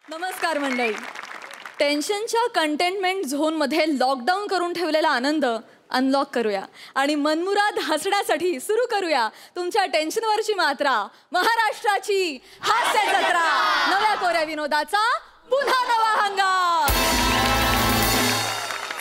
नमस्कार मंडळी. टेन्शनच्या कंटेनमेंट झोनमध्ये लॉकडाऊन करून ठेवलेला आनंद अनलॉक करूया आणि मनमुराद हसण्यासाठी सुरू करूया तुमच्या टेन्शनवरची मात्रा. महाराष्ट्राची हास्य जत्रा, नव्या कोऱ्या विनोदाचा पुन्हा नवा हंगाम.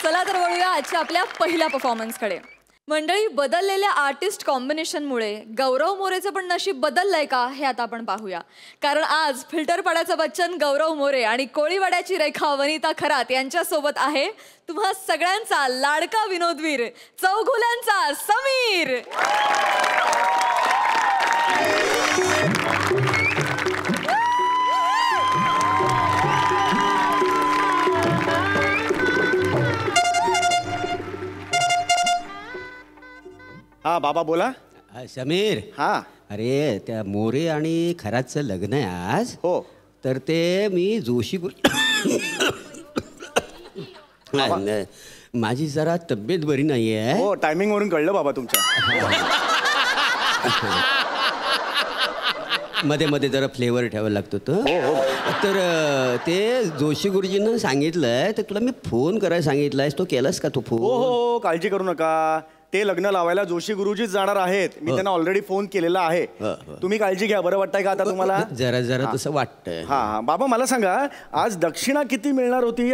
चला तर वळूया आजच्या आपल्या पहिल्या परफॉर्मन्सकडे. मंडळी, बदललेल्या आर्टिस्ट कॉम्बिनेशनमुळे गौरव मोरेचं पण नशीब बदललंय का हे आता आपण पाहूया. कारण आज फिल्टरपाड्याचा बच्चन गौरव मोरे आणि कोळीवाड्याची रेखा वनिता खरात यांच्यासोबत आहे तुम्हा सगळ्यांचा लाडका विनोदवीर चौघुल्यांचा समीर. हा बाबा बोला. समीर. हा. अरे त्या मोरे आणि खरातचं लग्न आहे आज. हो. तर ते मी जोशी माझी जरा तब्येत बरी नाही आहे. हो, टायमिंग वरून कळलं बाबा तुमच्या. मध्ये मध्ये जरा फ्लेवर ठेवायला लागतो तो. तर ते जोशी गुरुजींना सांगितलंय, तर तुला मी फोन करायला सांगितलायस, तो केलास का तो फोन? हो, काळजी करू नका. ते लग्न लावायला जोशी गुरुजीच जाणार आहेत. मी त्यांना ऑलरेडी फोन केलेला आहे. तुम्ही काळजी घ्या. बरं वाटतंय का आता तुम्हाला? जरा जरा तसं वाटतंय. हा बाबा मला सांगा, आज दक्षिणा किती मिळणार होती?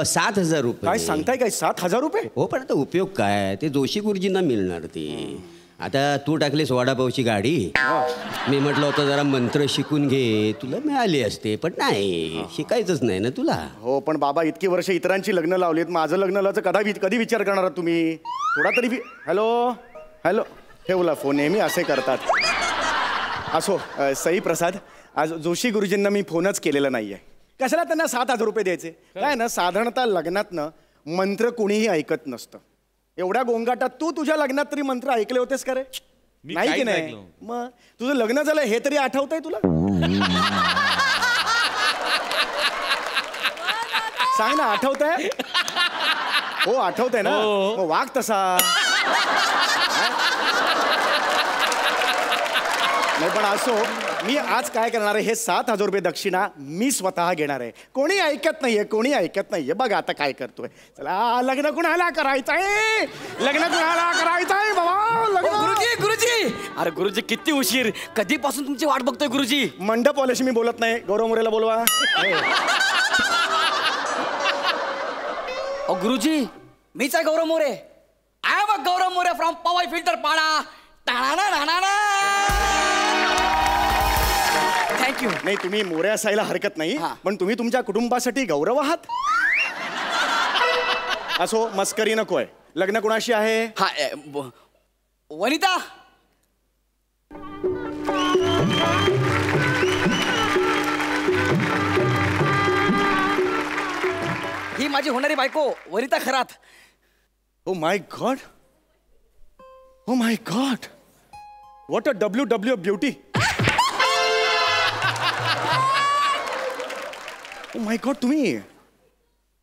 7,000 रुपये. काय सांगताय? काय 7,000 रुपये? हो, पण आता उपयोग काय? ते जोशी गुरुजींना मिळणार ती. आता तू टाकलीस वडापावची गाडी. मी म्हटलं होतं जरा मंत्र शिकून घे, तुला मिळाली असते, पण नाही, शिकायचंच नाही ना तुला. हो, पण बाबा इतकी वर्ष इतरांची लग्न लावलीत, माझं लग्न लावायचं कधी विचार करणार तुम्ही? थोडा तरी हॅलो हॅलो ठेवला फोन. नेहमी असे करतात. असो सई प्रसाद, आज जोशी गुरुजींना मी फोनच केलेला नाहीये. कशाला त्यांना 7,000 रुपये द्यायचे? काय ना, साधारणतः लग्नातनं मंत्र कुणीही ऐकत नसतं. एवढ्या गोंगाटात तू तुझ्या लग्नात तरी मंत्र ऐकले होतेस का रे? नाही की नाही? मग तुझं लग्न झालं हे तरी आठवतंय तुला? सांग ना, आठवतंय? हो आठवतंय ना. वाघ तसा नाही. पण असो, मी आज काय करणार आहे, हे 7,000 रुपये दक्षिणा मी स्वतः घेणार आहे. कोणी ऐकत नाहीये, कोणी ऐकत नाहीये. बघ आता काय करतोय. चला, लग्न कुणाला करायचंय? लग्न कुणाला करायचंय बाबा? गुरुजी गुरुजी, अरे गुरुजी किती उशीर, कधीपासून तुमची वाट बघतोय गुरुजी. मंडप वाल्याशी मी बोलत नाही. गौरव मोरेला बोलवा. गुरुजी, मीच आहे Gaurav More. I am uh Gaurav More from Powai Filter Pada. Thank you. नाही, तुम्ही मोरे असायला हरकत नाही, पण तुम्ही तुमच्या कुटुंबासाठी गौरव आहात. असो, मस्करी नकोय. लग्न कुणाशी आहे? हा, वनिता. ही माझी होणारी बायको Vanita Kharat. Oh my God, oh my God, what a WW beauty. Oh my God, तुम्ही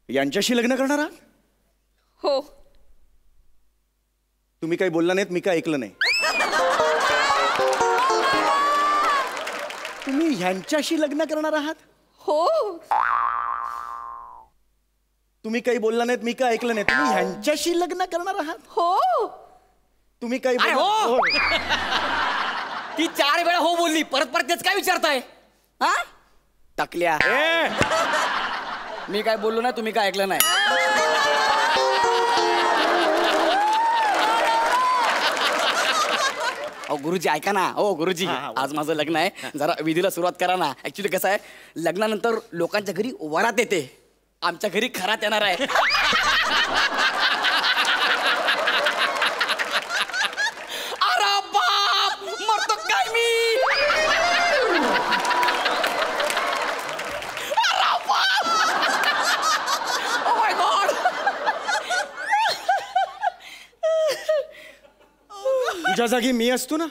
यांच्याशी लग्न करणार आहात? हो. तुम्ही काही बोलला नाहीत, मी काय ऐकलं नाही. तुम्ही ह्यांच्याशी लग्न करणार आहात? हो. तुम्ही काही बोलला नाहीत, मी काय ऐकलं नाही. तुम्ही ह्यांच्याशी लग्न करणार आहात? हो. तुम्ही काही हो. ती 4 वेळा हो बोलली, परत परत तेच काय विचारताय? हा, टाकल्या. मी काय बोललो ना, तुम्ही काय ऐकलं नाही. अहो गुरुजी ऐका ना. हो गुरुजी, आज माझं लग्न आहे, जरा विधीला सुरुवात करा ना. ऍक्च्युली कसं आहे, लग्नानंतर लोकांच्या घरी वरात येते, आमच्या घरी खरात येणार आहे. अरे बाप, मरतो काय मी. अरे बाप, ओ माय गॉड. तुझ्या जागी मी असतो ना,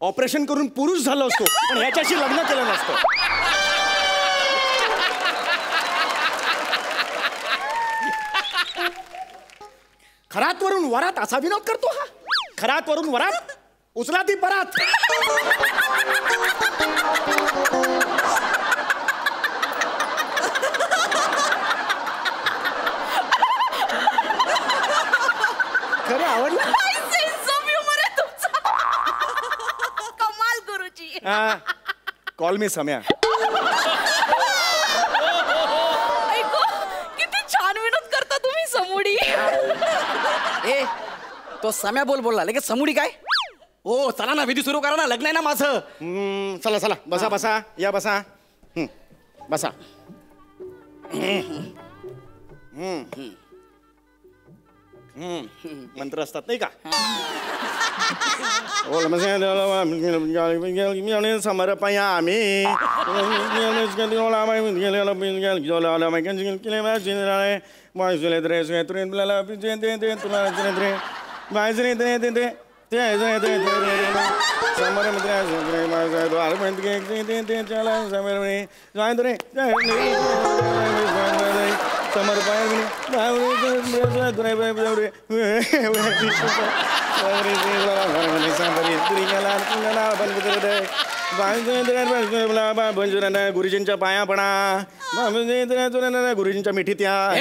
ऑपरेशन करून पुरुष झालो असतो, पण ह्याच्याशी लग्न केलं नसतं. खरात वरून वरात असा विनोद करतो हा. खरात वरून वरात. उचला ती परत. खरं आवडलं. कमाल गुरुजी. कॉल मी सम्या. ऐको, किती छान विनोद करता तुम्ही समोडी. ए तो सम्या बोलला लगेच समुडी काय. हो चला ना विधी सुरू करा ना, लग्न आहे ना माझं. चला चला बसा बसा या बसा. बसा. मंत्र असतात नाही का. समर्पया आम्ही गुरुजींच्या पाया पडा. गुरुजींच्या मिठीत या.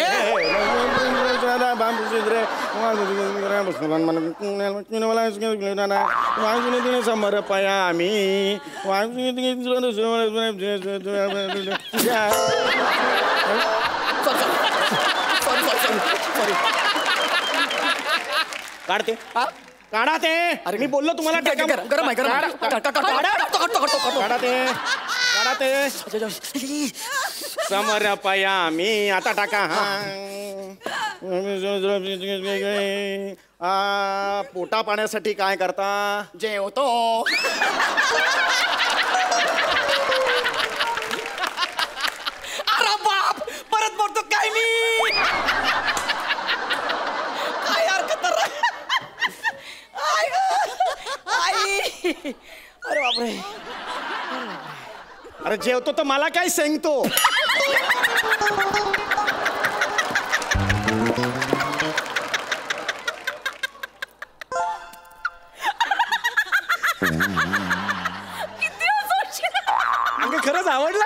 समर्पया आम्ही काढते काढा ते. अरे मी बोललो तुम्हाला गरम आहे काढा ते काढा ते. समर्पया आम्ही आता टाका. पोटा पाण्यासाठी काय करता. जेवतो. अरे बाप परत बोलतो काय मी. काय हरकत आई. अरे बापरे. अरे जेवतो तर मला काय सांगतो. खरंच आवडलं.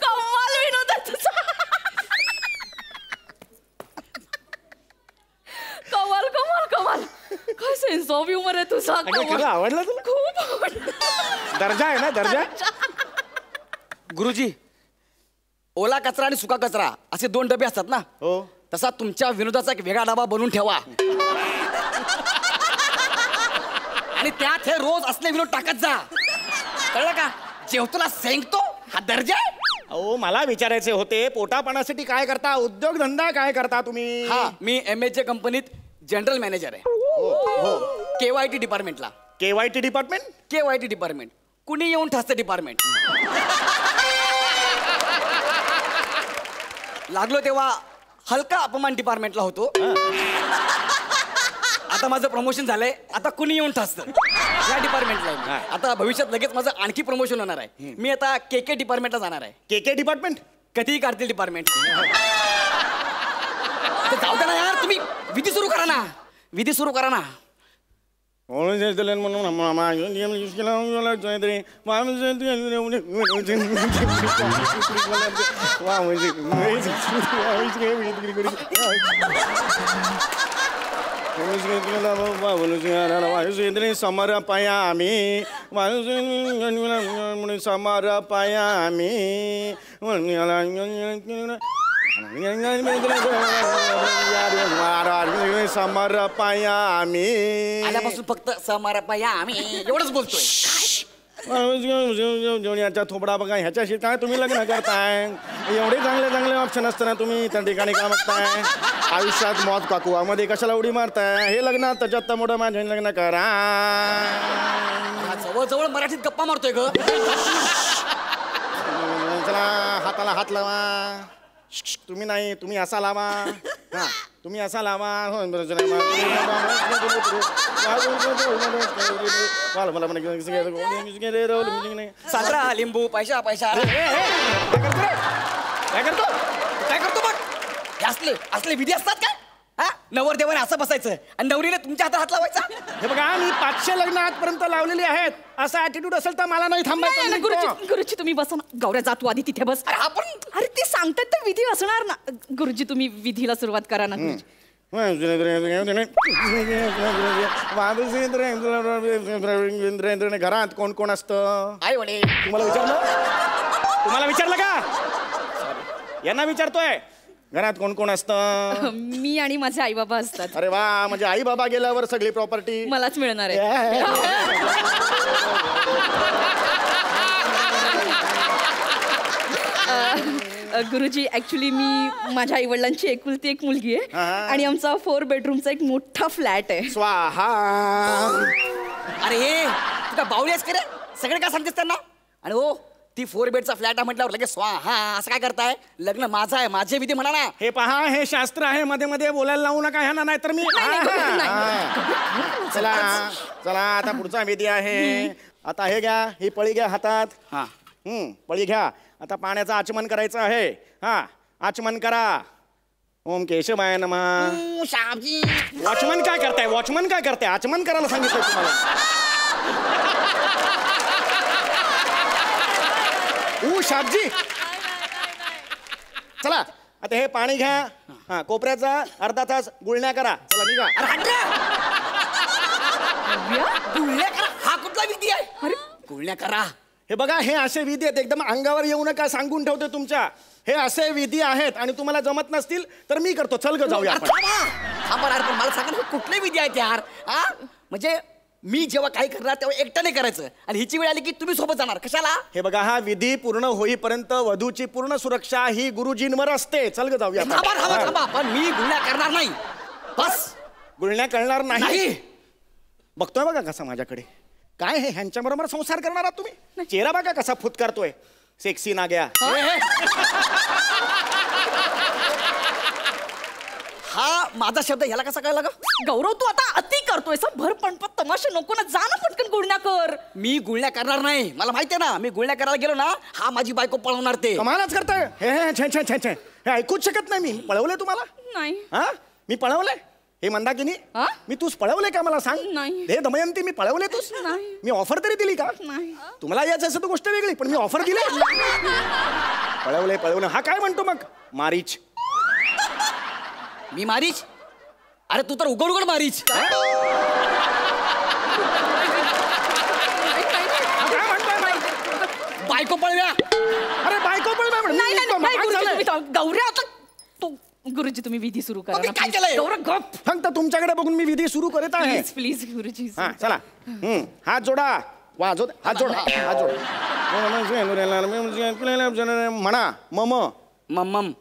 कमाल विनोद आहे तुझा. कमाल कमाल कमाल. काय सेन्स ऑफ ह्युमर आहे तुझा. खरं आवडलं तुला. खूप आवडलं. दर्जा आहे ना दर्जा. गुरुजी ओला कचरा आणि सुका कचरा असे 2 डबे असतात ना. हो तसा तुमच्या विनोदाचा एक वेगळा डबा बनवून ठेवा आणि त्यात हे रोज असले विनोद टाकत जा. कळलं का. जेवतोला सेंकतो हा दर्जा आहे. अहो मला विचारायचे होते पोटा पाण्यासाठी काय करता. उद्योगधंदा काय करता तुम्ही. हा मी MHJ कंपनीत जनरल मॅनेजर आहे. KYT डिपार्टमेंटला. KYT department. KYT डिपार्टमेंट कुणी येऊन ठसते डिपार्टमेंट. लागलो तेव्हा हलका अपमान डिपार्टमेंटला होतो. आता माझं प्रमोशन झालंय. आता कुणी येऊन ठसतं या डिपार्टमेंटला आहे. आता भविष्यात लगेच माझं आणखी प्रमोशन होणार आहे. मी आता KK डिपार्टमेंटला जाणार आहे. KK department. कधीही काढतील डिपार्टमेंट. जाऊ दे ना यार तुम्ही विधी सुरू करा ना. विधी सुरू करा ना. समर्पया आम्ही समर्पया आम्ही समर्पया आम्ही. आल्यापासून फक्त समर्पया आम्ही एवढंच बोलतोय. याचा थोपडा बघा. ह्याच्याशी काय तुम्ही लग्न करताय. एवढे चांगले चांगले ऑप्शन असताना तुम्ही त्या ठिकाणी काय बघताय. आयुष्यात मौत काकू मध्ये कशाला उडी मारताय. हे लग्न त्याच्यात मोठं माझ्या लग्न करा. जवळ मराठीत गप्पा मारतोय ग. चला हाताला हात लावा. तुम्ही नाही तुम्ही असा लावा. हा तुम्ही असा लावा. साजरा लिंबू पैसा पैसा. काय करतो काय करतो बघ. असले विधी असतात काय. हा नवरदेवाने असं बसायचं आणि नवरीने तुमच्या हातात हात लावायचा. हे बघा मी 500 लग्न आजपर्यंत लावलेली आहेत. असा ऍटिट्यूड असेल तर मला नाही थांबायचं. नाही, मी गुरुजी निघतो. गुरुजी तुम्ही बसा ना. गौऱ्या जा तू आधी तिथे बस. अरे आपण अरे ते सांगतात तर विधी असणार ना. गुरुजी तुम्ही विधीला सुरुवात करा ना गुरुजी. घरात कोण कोण असतं आई वडील. तुम्हाला विचारलं का? यांना विचारतोय घरात कोण कोण असतं. मी आणि माझे आई बाबा असतात. अरे वा म्हणजे आई बाबा गेल्यावर सगळी प्रॉपर्टी मलाच मिळणार आहे. गुरुजी ऍक्च्युली मी माझ्या आई वडिलांची एकुलती एक मुलगी आहे आणि आमचा 4 बेडरूमचा एक मोठा फ्लॅट आहे. स्वाहा. अरे हे तुझा बावली आहेस का रे? सगळे काय सांगतेस त्यांना? आणि हो ती 4 बेडचा फ्लॅट आहे म्हटल्यावर लगेच स्वाहा असं काय करताय? लग्न माझं आहे, माझे विधी म्हणा ना. हे पहा हे शास्त्र आहे मध्ये मध्ये बोलायला लावू नका ह्यांना नाहीतर मी चला चला आता पुढचा विधी आहे. आता हे घ्या ही पळी घ्या हातात. हा पळी घ्या. आता पाण्याचं आचमन करायचं आहे. हा आचमन करा. ओम केशवाय नमः. श्यामजी वॉचमन काय करताय? वॉचमन काय करताय? आचमन करायला सांगितलं तुम्हाला. शाबजी चला आता हे पाणी घ्या. हा कोपऱ्याचा अर्धा तास गुळण्या करा. चला निघा. गुळण्या करा हा कुठला विधी आहे? अरे गुळण्या करा. हे बघा हे असे विधी आहेत एकदम अंगावर येऊ नका सांगून ठेवते तुमच्या. हे असे विधी आहेत आणि तुम्हाला जमत नसतील तर मी करतो. चल ग जाऊया आपण. थांबा यार पण मला सांगा कुठले विधी आहेत यार? हा म्हणजे मी जेव्हा काही करणार तेव्हा एकट्याने करायचं आणि हिची वेळ आली की तुम्ही सोबत जाणार कशाला? हे बघा हा विधी पूर्ण होईपर्यंत वधूची पूर्ण सुरक्षा ही गुरुजींवर असते. चल ग जाऊया आपण. थांबा थांबा थांबा पण मी गुळण्या करणार नाही. बस गुळण्या करणार नाही. नाही. बघतोय बघा कसा माझ्याकडे. काय हे ह्यांच्या बरोबर संसार करणार आहात तुम्ही? चेहरा बघा कसा फुतकारतोय. सेक्सी नाग्या. हा माझा शब्द ह्याला कसा कळला ग? गौरव तू आता अति करतोय. भर पणपत तमाशे नको ना. जा ना पटकन गुळण्या कर. मी गुळण्या करणार नाही. मला माहितीये ना मी गुळण्या करायला गेलो ना हा माझी बायको पळवणार ते. कमालच करताय. हे हे छे छे छे छे हे ऐकूच शकत नाही मी. पळवलंय तुम्हाला? नाही. हा मी पळवलंय? हे मंदाकिनी हा? मी तूच पळवलंय का मला सांग? नाही. हे दमयंती मी पळवले तूच? नाही. मी ऑफर तरी दिली का? नाही. तुम्हाला याच असं तर गोष्ट वेगळी पण मी ऑफर दिली. पळवलंय पळवलं. हा काय म्हणतो मग? मारीच. मी मारीच? अरे तू तर उघड उघड मारीच. काय म्हणतोय? बायको पळव्या. अरे बायको पळव्या म्हणजे नाही नाही मी नाही, काय गुरुजी झालंय? तुम्ही गौऱ्या आता तू गुरुजी तुम्ही विधी सुरू करा मग मी ना, काय please. केलंय? गौरव गप. फक्त तुमच्याकडे बघून मी विधी सुरू करत आहे. प्लीज प्लीज गुरुजी. हा चला. हात जोडा. वाजव हात जोडा. हात जोड. म्हणा मम. मम्मम.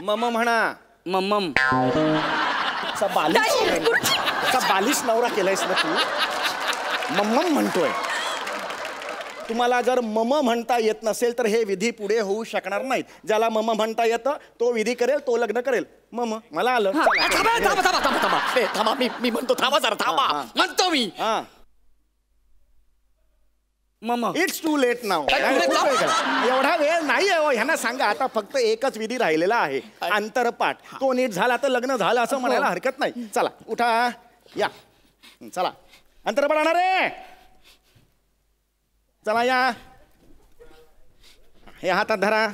मम म्हणा. मम्मम. असा बालिश नवरा केलायस ना तू. मम्मम म्हणतोय. तुम्हाला जर मम म्हणता येत नसेल तर हे विधी पुढे होऊ शकणार नाहीत. ज्याला मम म्हणता येतं तो विधी करेल तो लग्न करेल. मम मला आलं. चला. थांबा थांबा थांबा थांबा थांबा. ए, थांबा मी म्हणतो थांबा जरा थांबा. म्हणतो मी हा मम्म. इट्स टू लेट नाव. एवढा वेळ नाही आहे. ह्यांना सांगा आता फक्त एकच विधी राहिलेला आहे आंतरपाठ. तो नीट झाला तर लग्न झालं असं म्हणायला हरकत नाही. चला उठा या. चला अंतरपाठ आणा रे. चला या. हे हातात धरा.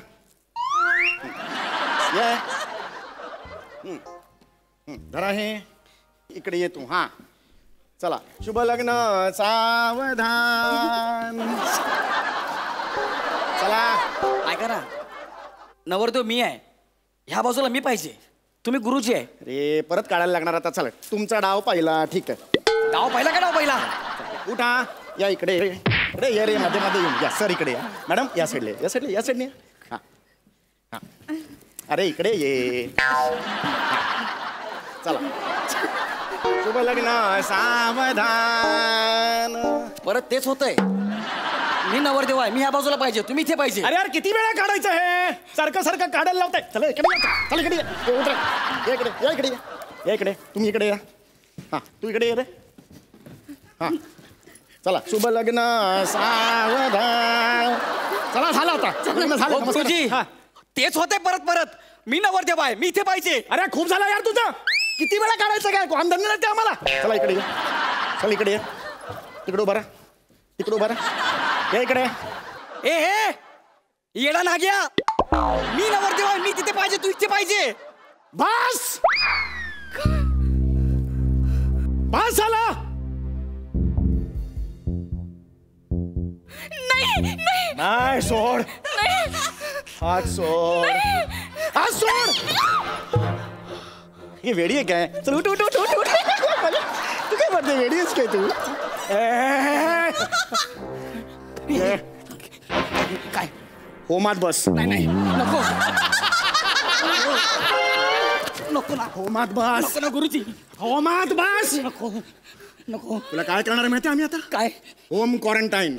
ये. धरा हे. इकडे ये तू. हा चला शुभ लग्न सावधान. चला काय करा नवरदेव मी आहे ह्या बाजूला मी पाहिजे. तुम्ही गुरुजी आहे. रे परत काढायला लागणार आता. चला तुमचा डाव पाहिला. ठीक आहे. डाव पहिला का डाव पहिला? उठा या इकडे. इकडे ये रे. मध्ये मध्ये येऊन या. सर इकडे या. मॅडम या साईडला या साईडला या साईडने. हा हा अरे इकडे ये. चला शुभ लग्न सावधान. परत तेच होतंय. मी नवरदेव आहे. मी ह्या बाजूला पाहिजे. तुम्ही इथे पाहिजे. अरे यार किती वेळा काढायचं हे? सारखं सारखं काढायला लावताय. चला इकडे या. चला इकडे ये. उतरा. या इकडे या इकडे या. या इकडे. तुम्ही इकडे या. हा तू इकडे ये रे. हा चला शुभ लग्न सावधान. चला झालं आता. लग्न झालं. गुरुजी हा तेच होते परत परत. मी नवरदेव आहे, मी इथे पाहिजे. अरे खूप झालं यार तुझं. किती वेळा काढायचं काय काम धंदे नाही ते आम्हाला. चला इकडे ये. चल इकडे ये. तिकडे उभा राहा. तिकडे उभा राहा. या इकडे. ए हे येडा नाग्या, मी नवरदेव आहे, मी तिथे पाहिजे, तू इथे पाहिजे. बस बस झाला. नाही सोड. हात सोड. हात सोड. ही वेडी आहे काय? चल उठ उठ उठ उठ उठ. तू काय म्हणते, वेडी आहेस काय तू? काय? होमात बस. नाही नाही नको नको ना, होमात बस. नको ना गुरुजी, होमात बस. नको नको. तुला काय करणार माहिती आम्ही आता? काय? Home quarantine.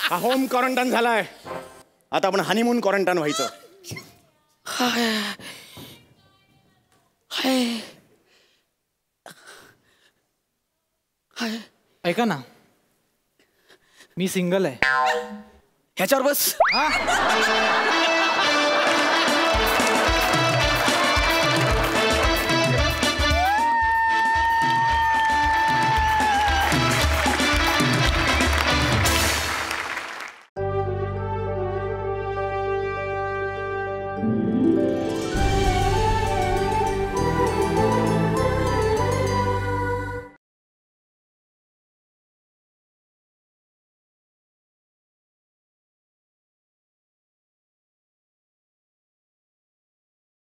हा होम क्वारंटाईन झालाय. आता आपण हनीमून क्वारंटाईन व्हायचं. ऐका ना, मी सिंगल आहे. ह्याच्यावर बस.